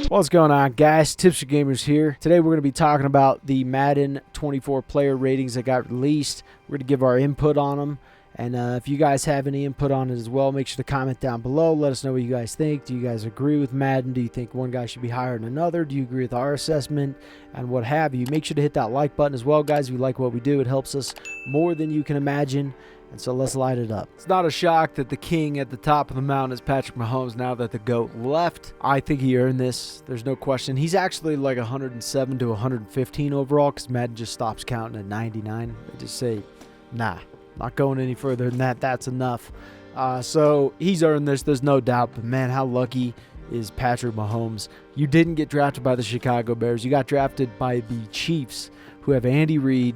What's going on, guys? Tipster Gamers here. Today we're going to be talking about the Madden 24 player ratings that got released. We're going to give our input on them. And if you guys have any input on it as well, make sure to comment down below. Let us know what you guys think. Do you guys agree with Madden? Do you think one guy should be higher than another? Do you agree with our assessment? And what have you. Make sure to hit that like button as well, guys. If you like what we do, it helps us more than you can imagine. And so let's light it up. It's not a shock that the king at the top of the mountain is Patrick Mahomes now that the GOAT left. I think he earned this. There's no question. He's actually like 107 to 115 overall because Madden just stops counting at 99. They just say, nah. Not going any further than that. That's enough. So he's earned this. There's no doubt. But, man, how lucky is Patrick Mahomes? You didn't get drafted by the Chicago Bears. You got drafted by the Chiefs, who have Andy Reid,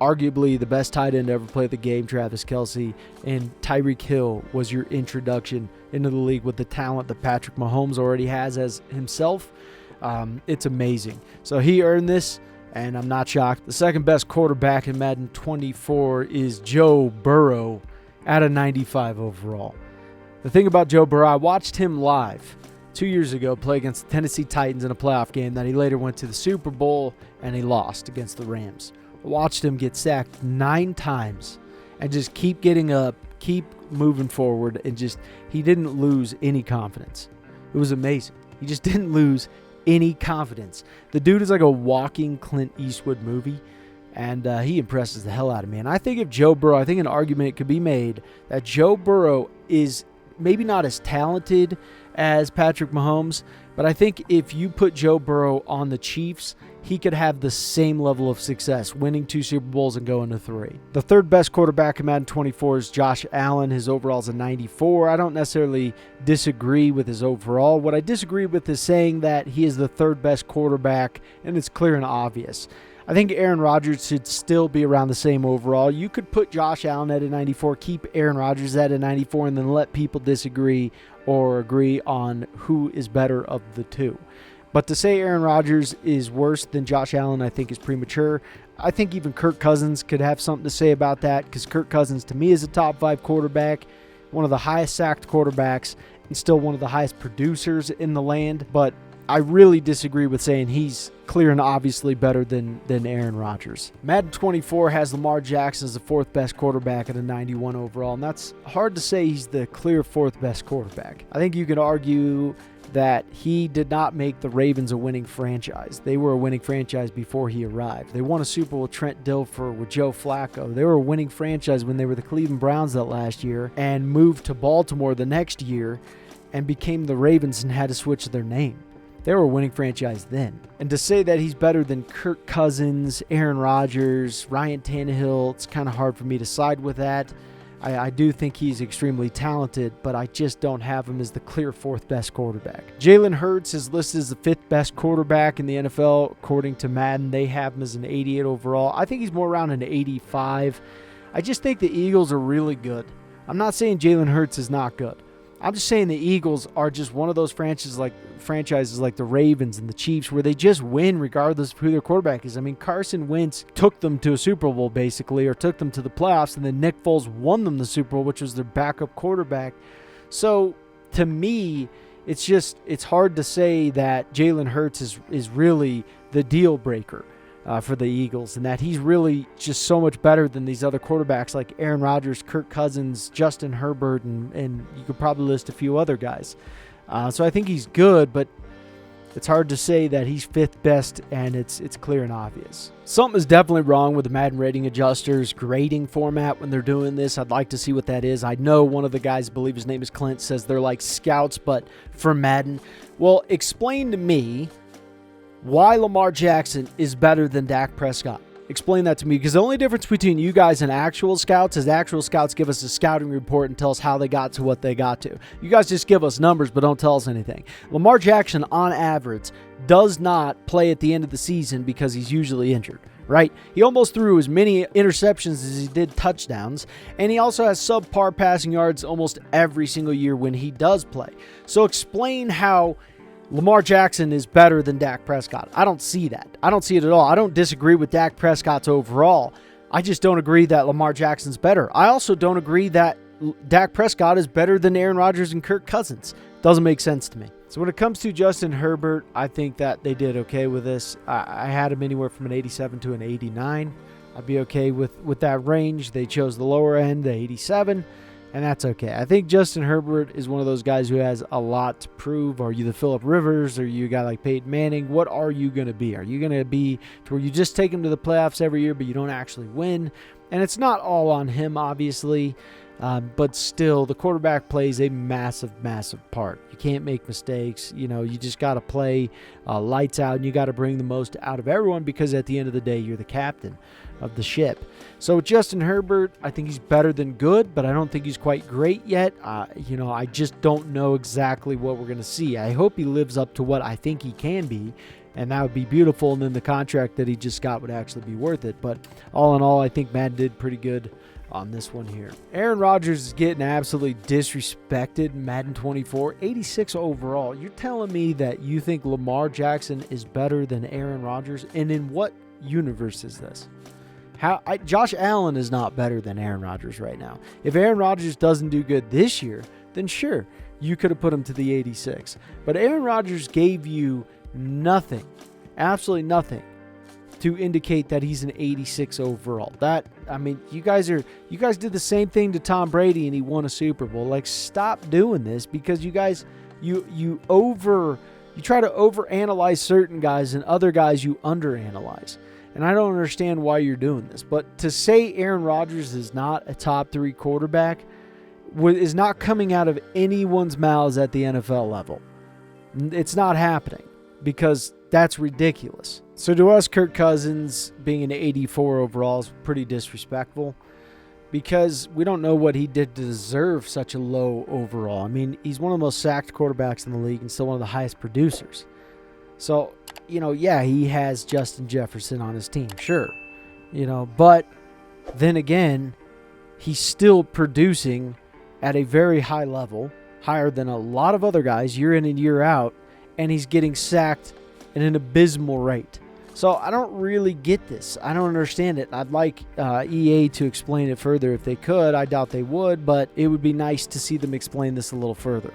arguably the best tight end to ever play the game, Travis Kelce, and Tyreek Hill was your introduction into the league with the talent that Patrick Mahomes already has as himself. It's amazing. So he earned this. And I'm not shocked. The second best quarterback in Madden 24 is Joe Burrow at a 95 overall. The thing about Joe Burrow, I watched him live 2 years ago play against the Tennessee Titans in a playoff game that he later went to the Super Bowl and he lost against the Rams. I watched him get sacked 9 times and just keep getting up, keep moving forward, and just he didn't lose any confidence. It was amazing. He just didn't lose any confidence. The dude is like a walking Clint Eastwood movie, and he impresses the hell out of me. And I think if Joe Burrow, I think an argument could be made that Joe Burrow is maybe not as talented as Patrick Mahomes, but I think if you put Joe Burrow on the Chiefs, he could have the same level of success, winning 2 Super Bowls and going to 3. The third best quarterback in Madden 24 is Josh Allen. His overall is a 94. I don't necessarily disagree with his overall. What I disagree with is saying that he is the third best quarterback, and it's clear and obvious. I think Aaron Rodgers should still be around the same overall. You could put Josh Allen at a 94, keep Aaron Rodgers at a 94, and then let people disagree or agree on who is better of the two. But to say Aaron Rodgers is worse than Josh Allen, I think is premature. I think even Kirk Cousins could have something to say about that because Kirk Cousins, to me, is a top 5 quarterback, one of the highest sacked quarterbacks, and still one of the highest producers in the land. But I really disagree with saying he's clear and obviously better than Aaron Rodgers. Madden 24 has Lamar Jackson as the 4th best quarterback at a 91 overall, and that's hard to say he's the clear 4th best quarterback. I think you could argue that he did not make the Ravens a winning franchise. They were a winning franchise before he arrived. They won a Super Bowl with Trent Dilfer, with Joe Flacco. They were a winning franchise when they were the Cleveland Browns that last year and moved to Baltimore the next year and became the Ravens and had to switch their name. They were a winning franchise then. And to say that he's better than Kirk Cousins, Aaron Rodgers, Ryan Tannehill, it's kind of hard for me to side with that. I do think he's extremely talented, but I just don't have him as the clear 4th best quarterback. Jalen Hurts is listed as the 5th best quarterback in the NFL. According to Madden, they have him as an 88 overall. I think he's more around an 85. I just think the Eagles are really good. I'm not saying Jalen Hurts is not good. I'm just saying the Eagles are just one of those franchises like the Ravens and the Chiefs where they just win regardless of who their quarterback is. I mean, Carson Wentz took them to a Super Bowl basically, or took them to the playoffs, and then Nick Foles won them the Super Bowl, which was their backup quarterback. So to me, it's hard to say that Jalen Hurts is really the deal breaker for the Eagles, and that he's really just so much better than these other quarterbacks like Aaron Rodgers, Kirk Cousins, Justin Herbert, and you could probably list a few other guys. So I think he's good, but it's hard to say that he's 5th best, and it's clear and obvious. Something is definitely wrong with the Madden Rating Adjusters grading format when they're doing this. I'd like to see what that is. I know one of the guys, I believe his name is Clint, says they're like scouts, but for Madden. Well, explain to me why Lamar Jackson is better than Dak Prescott. Explain that to me, because the only difference between you guys and actual scouts is actual scouts give us a scouting report and tell us how they got to what they got to. You guys just give us numbers but don't tell us anything. Lamar Jackson, on average, does not play at the end of the season because he's usually injured, right? He almost threw as many interceptions as he did touchdowns, and he also has subpar passing yards almost every single year when he does play. So explain how Lamar Jackson is better than Dak Prescott. I don't see that. I don't see it at all. I don't disagree with Dak Prescott's overall. I just don't agree that Lamar Jackson's better. I also don't agree that Dak Prescott is better than Aaron Rodgers and Kirk Cousins. Doesn't make sense to me. So when it comes to Justin Herbert, I think that they did okay with this. I had him anywhere from an 87 to an 89. I'd be okay with that range. They chose the lower end, the 87, and that's okay. I think Justin Herbert is one of those guys who has a lot to prove. Are you the Phillip Rivers? Are you a guy like Peyton Manning? What are you going to be? Are you going to be to where you just take him to the playoffs every year, but you don't actually win? And it's not all on him, obviously. But still, the quarterback plays a massive, massive part. You can't make mistakes. You just got to play lights out, and you got to bring the most out of everyone because at the end of the day, you're the captain of the ship. So with Justin Herbert, I think he's better than good, but I don't think he's quite great yet. I just don't know exactly what we're going to see. I hope he lives up to what I think he can be, and that would be beautiful, and then the contract that he just got would actually be worth it. But all in all, I think Madden did pretty good on this one here. Aaron Rodgers is getting absolutely disrespected. Madden 24, 86 overall. You're telling me that you think Lamar Jackson is better than Aaron Rodgers? And in what universe is this? Josh Allen is not better than Aaron Rodgers right now. If Aaron Rodgers doesn't do good this year, then sure, you could have put him to the 86. But Aaron Rodgers gave you nothing, absolutely nothing, to indicate that he's an 86 overall. You guys did the same thing to Tom Brady and he won a Super Bowl. Like, stop doing this, because you guys you try to overanalyze certain guys and other guys you underanalyze. And I don't understand why you're doing this. But to say Aaron Rodgers is not a top 3 quarterback is not coming out of anyone's mouths at the NFL level. It's not happening, because that's ridiculous. So to us, Kirk Cousins being an 84 overall is pretty disrespectful, because we don't know what he did to deserve such a low overall. I mean, he's one of the most sacked quarterbacks in the league and still one of the highest producers. So, yeah, he has Justin Jefferson on his team, sure. But then again, he's still producing at a very high level, higher than a lot of other guys year in and year out, and he's getting sacked at an abysmal rate. So I don't really get this. I don't understand it. I'd like EA to explain it further if they could. I doubt they would, but it would be nice to see them explain this a little further.